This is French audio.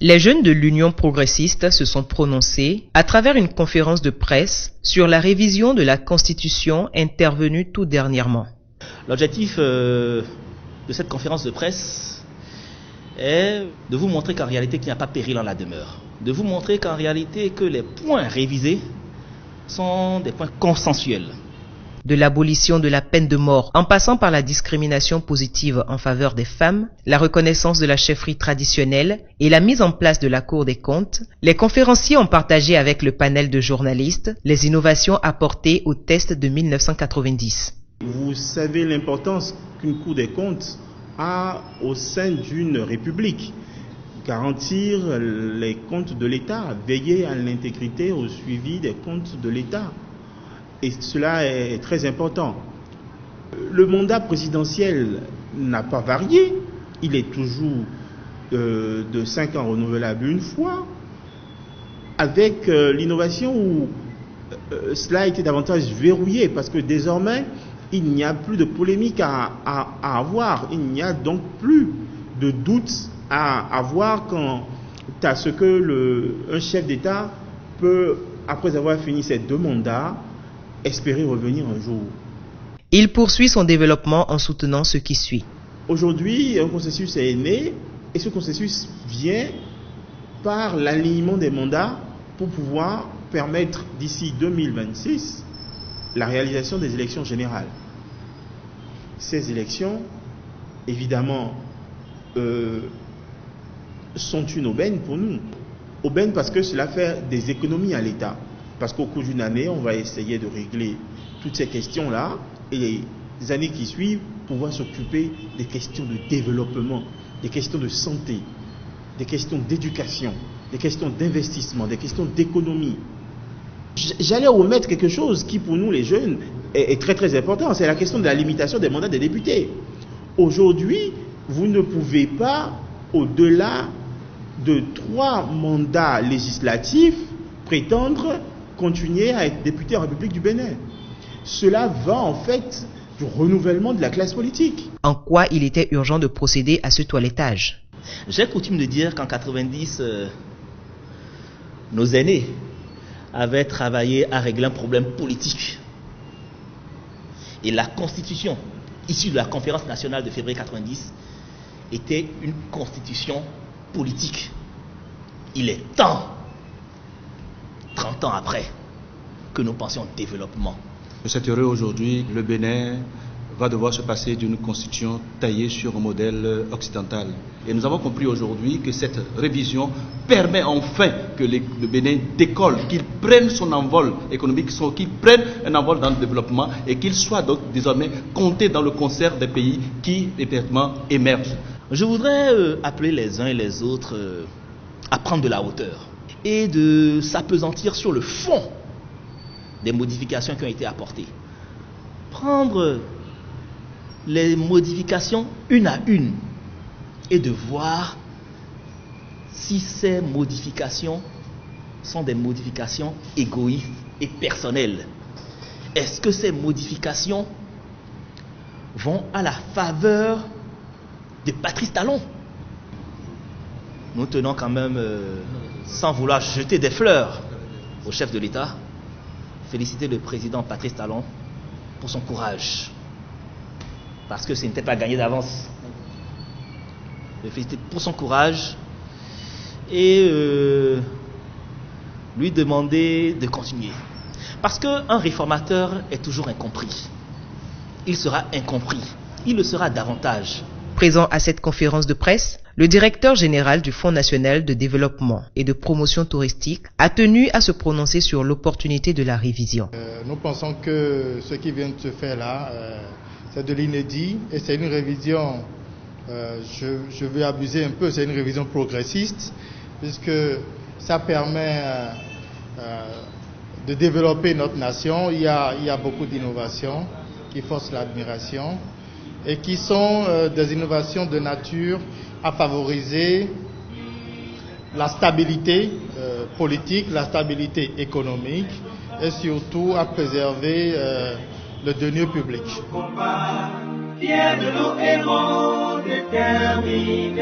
Les jeunes de l'Union progressiste se sont prononcés à travers une conférence de presse sur la révision de la Constitution intervenue tout dernièrement. L'objectif de cette conférence de presse est de vous montrer qu'en réalité, qu'il n'y a pas péril en la demeure. De vous montrer qu'en réalité, que les points révisés sont des points consensuels. De l'abolition de la peine de mort en passant par la discrimination positive en faveur des femmes, la reconnaissance de la chefferie traditionnelle et la mise en place de la Cour des comptes, les conférenciers ont partagé avec le panel de journalistes les innovations apportées au test de 1990. Vous savez l'importance qu'une Cour des comptes a au sein d'une république. Garantir les comptes de l'État, veiller à l'intégrité, au suivi des comptes de l'État. Et cela est très important. Le mandat présidentiel n'a pas varié. Il est toujours de 5 ans renouvelable une fois, avec l'innovation où cela a été davantage verrouillé, parce que désormais, il n'y a plus de polémique à avoir. Il n'y a donc plus de doute à avoir quant à ce que un chef d'État peut, après avoir fini ses 2 mandats, espérer revenir un jour. Il poursuit son développement en soutenant ce qui suit. Aujourd'hui, un consensus est né et ce consensus vient par l'alignement des mandats pour pouvoir permettre d'ici 2026 la réalisation des élections générales. Ces élections, évidemment, sont une aubaine pour nous. Aubaine parce que cela fait des économies à l'État. Parce qu'au cours d'une année, on va essayer de régler toutes ces questions-là et les années qui suivent, pouvoir s'occuper des questions de développement, des questions de santé, des questions d'éducation, des questions d'investissement, des questions d'économie. J'allais omettre quelque chose qui, pour nous les jeunes, est très très important. C'est la question de la limitation des mandats des députés. Aujourd'hui, vous ne pouvez pas, au-delà de 3 mandats législatifs, prétendre continuer à être député en République du Bénin. Cela va en fait du renouvellement de la classe politique. En quoi il était urgent de procéder à ce toilettage? J'ai coutume de dire qu'en 90, nos aînés avaient travaillé à régler un problème politique. Et la constitution issue de la conférence nationale de février 90 était une constitution politique. Il est temps, 30 ans après, que nous pensions au développement. C'est heureux aujourd'hui, le Bénin va devoir se passer d'une constitution taillée sur un modèle occidental. Et nous avons compris aujourd'hui que cette révision permet enfin que le Bénin décolle, qu'il prenne son envol économique, qu'il prenne un envol dans le développement et qu'il soit donc désormais compté dans le concert des pays qui effectivement émergent. Je voudrais appeler les uns et les autres à prendre de la hauteur et de s'appesantir sur le fond des modifications qui ont été apportées. Prendre les modifications une à une et de voir si ces modifications sont des modifications égoïstes et personnelles. Est-ce que ces modifications vont à la faveur de Patrice Talon? Nous tenons quand même, sans vouloir jeter des fleurs au chef de l'État, féliciter le président Patrice Talon pour son courage. Parce que ce n'était pas gagné d'avance. Le féliciter pour son courage et lui demander de continuer. Parce qu'un réformateur est toujours incompris. Il sera incompris. Il le sera davantage. Présent à cette conférence de presse, le directeur général du Fonds national de développement et de promotion touristique a tenu à se prononcer sur l'opportunité de la révision. Nous pensons que ce qui vient de se faire là, c'est de l'inédit et c'est une révision, je vais abuser un peu, c'est une révision progressiste puisque ça permet de développer notre nation. Il y a beaucoup d'innovations qui forcent l'admiration et qui sont des innovations de nature à favoriser la stabilité politique, la stabilité économique et surtout à préserver le denier public. Fiers de nos héros déterminés.